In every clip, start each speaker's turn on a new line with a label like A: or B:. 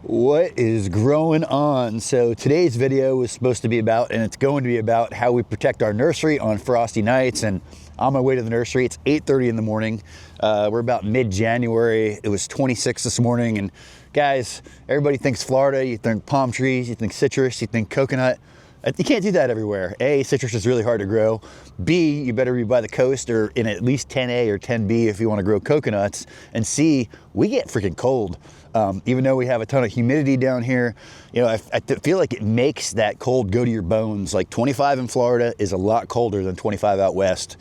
A: What is growing on? So today's video was supposed to be about, and it's going to be about, how we protect our nursery on frosty nights. And on my way to the nursery, it's 8:30 in the morning. We're about mid-January. It was 26 this morning. And guys, everybody thinks Florida, you think palm trees, you think citrus, you think coconut. You can't do that everywhere. A, citrus is really hard to grow. B, you better be by the coast or in at least 10A or 10B if you want to grow coconuts. And C, we get freaking cold. Even though we have a ton of humidity down here, you know, I feel like it makes that cold go to your bones. Like 25 in Florida is a lot colder than 25 out west.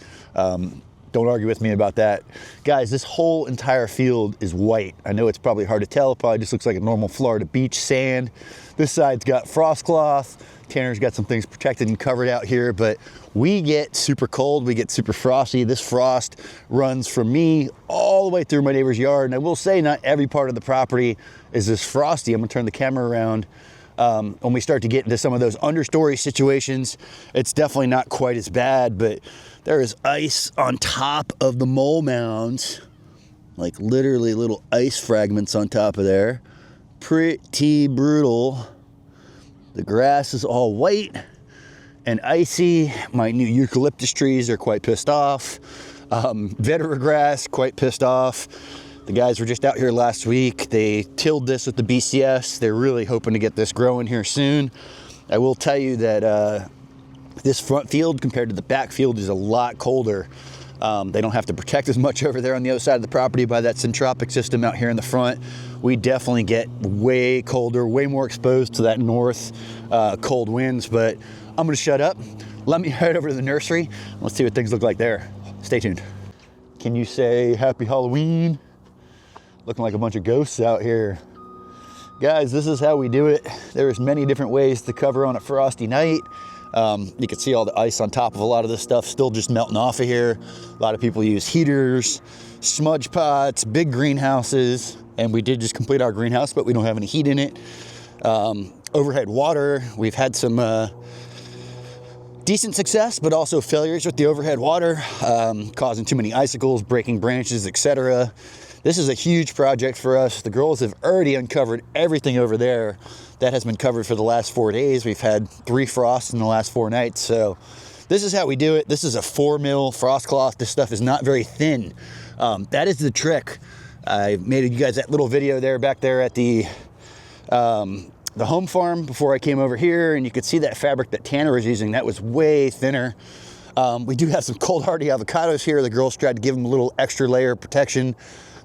A: Don't argue with me about that. Guys, this whole entire field is white. I know it's probably hard to tell. It probably just looks like a normal Florida beach sand. This side's got frost cloth. Tanner's got some things protected and covered out here, but we get super cold, we get super frosty. This frost runs from me all the way through my neighbor's yard. And I will say not every part of the property is this frosty. I'm gonna turn the camera around. When we start to get into some of those understory situations, it's definitely not quite as bad, but there is ice on top of the mole mounds, like literally little ice fragments on top of there. Pretty brutal. The grass is all white and icy. My new eucalyptus trees are quite pissed off. Vetiver grass, quite pissed off. The guys were just out here last week. They tilled this with the BCS. They're really hoping to get this growing here soon. I will tell you that this front field compared to the back field is a lot colder. They don't have to protect as much over there on the other side of the property by that syntropic system out here in the front. We definitely get way colder, way more exposed to that north cold winds, but I'm gonna shut up. Let me head over to the nursery. Let's see what things look like there. Stay tuned. Can you say happy Halloween? Looking like a bunch of ghosts out here. Guys, this is how we do it. There's many different ways to cover on a frosty night. You can see all the ice on top of a lot of this stuff still just melting off of here. A lot of people use heaters, smudge pots, big greenhouses, and we did just complete our greenhouse, but we don't have any heat in it. Overhead water, we've had some decent success, but also failures with the overhead water, causing too many icicles, breaking branches, etc. This is a huge project for us. The girls have already uncovered everything over there that has been covered for the last 4 days. We've had 3 frosts in the last 4 nights. So this is how we do it. This is a 4 mil frost cloth. This stuff is not very thin. That is the trick. I made you guys that little video there back there at the home farm before I came over here, and you could see that fabric that Tanner was using. That was way thinner. We do have some cold hardy avocados here. The girls tried to give them a little extra layer of protection.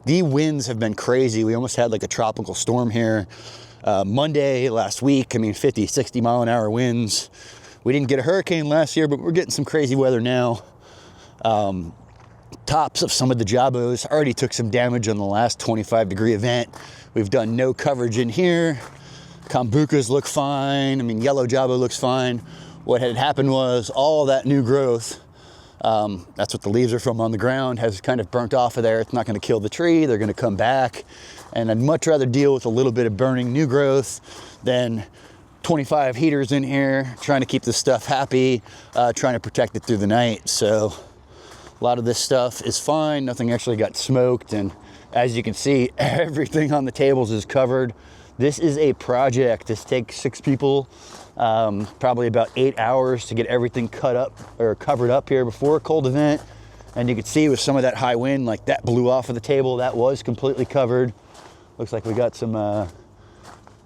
A: The winds have been crazy. We almost had like a tropical storm here. Monday last week, I mean, 50, 60 mile an hour winds. We didn't get a hurricane last year, but we're getting some crazy weather now. Tops of some of the jabos already took some damage on the last 25-degree event. We've done no coverage in here. Kombukas look fine. I mean, yellow jabo looks fine. What had happened was all that new growth, that's what the leaves are from on the ground, has kind of burnt off of there. It's not going to kill the tree. They're going to come back. And I'd much rather deal with a little bit of burning new growth than 25 heaters in here, trying to keep this stuff happy, trying to protect it through the night. So a lot of this stuff is fine. Nothing actually got smoked. And as you can see, everything on the tables is covered. This is a project. This takes 6 people, probably about 8 hours to get everything cut up or covered up here before a cold event. And you can see with some of that high wind, like that blew off of the table. That was completely covered. Looks like we got some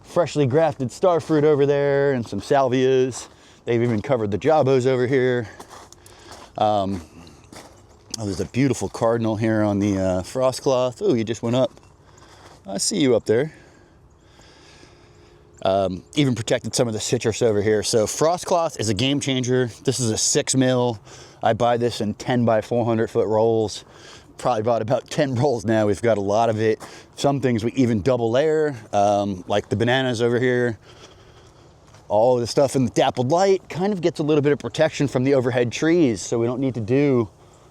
A: freshly grafted starfruit over there and some salvias. They've even covered the jabos over here. Oh, there's a beautiful cardinal here on the frost cloth. Oh, you just went up. I see you up there. Even protected some of the citrus over here. So frost cloth is a game changer. This is a 6 mil. I buy this in 10 by 400 foot rolls. Probably bought about 10 rolls now. We've got a lot of it. Some things we even double layer, like the bananas over here. All of the stuff in the dappled light kind of gets a little bit of protection from the overhead trees, so we don't need to do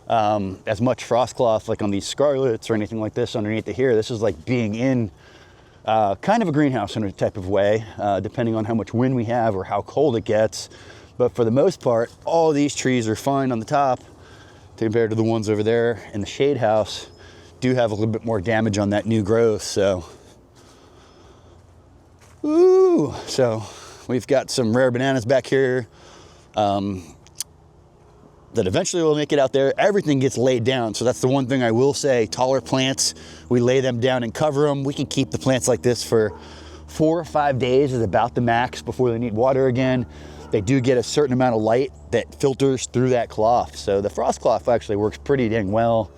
A: as much frost cloth like on these scarlets or anything like this underneath here. This is like being in kind of a greenhouse in a type of way, depending on how much wind we have or how cold it gets. But for the most part, all of these trees are fine on the top compared to the ones over there in the shade house. Do have a little bit more damage on that new growth. So Ooh, so we've got some rare bananas back here that eventually will make it out there. Everything gets laid down, so that's the one thing I will say. Taller plants, we lay them down and cover them. We can keep the plants like this for 4 or 5 days is about the max before they need water again. They do get a certain amount of light that filters through that cloth, so the frost cloth actually works pretty dang well.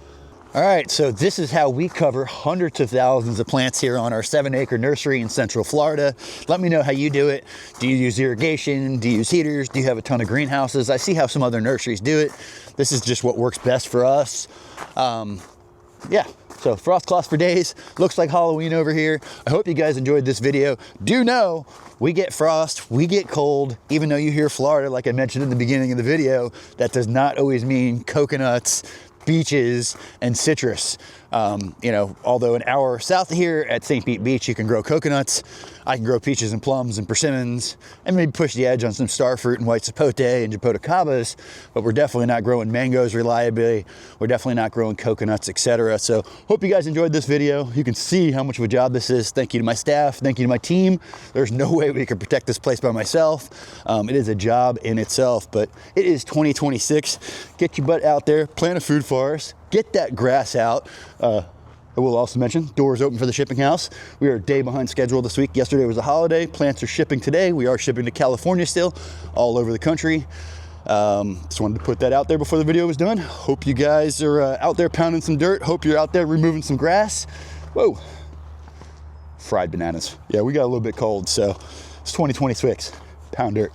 A: All right, so this is how we cover hundreds of thousands of plants here on our 7-acre nursery in Central Florida. Let me know how you do it. Do you use irrigation? Do you use heaters? Do you have a ton of greenhouses? I see how some other nurseries do it. This is just what works best for us. Yeah, so frost cloth for days. Looks like Halloween over here. I hope you guys enjoyed this video. Do know we get frost, we get cold. Even though you hear Florida, like I mentioned in the beginning of the video, that does not always mean coconuts, beaches, and citrus. You know, although an hour south of here at St. Pete Beach, you can grow coconuts. I can grow peaches and plums and persimmons, and maybe push the edge on some starfruit and white sapote and japoticabas, but we're definitely not growing mangoes reliably. We're definitely not growing coconuts, etc. So hope you guys enjoyed this video. You can see how much of a job this is. Thank you to my staff. Thank you to my team. There's no way we could protect this place by myself. It is a job in itself, but it is 2026. Get your butt out there, plant a food forest, get that grass out. I will also mention, doors open for the shipping house. We are a day behind schedule this week. Yesterday was a holiday. Plants are shipping today. We are shipping to California still, all over the country. Just wanted to put that out there before the video was done. Hope you guys are out there pounding some dirt. Hope you're out there removing some grass. Whoa, fried bananas. Yeah, we got a little bit cold, so it's 2026. Pound dirt.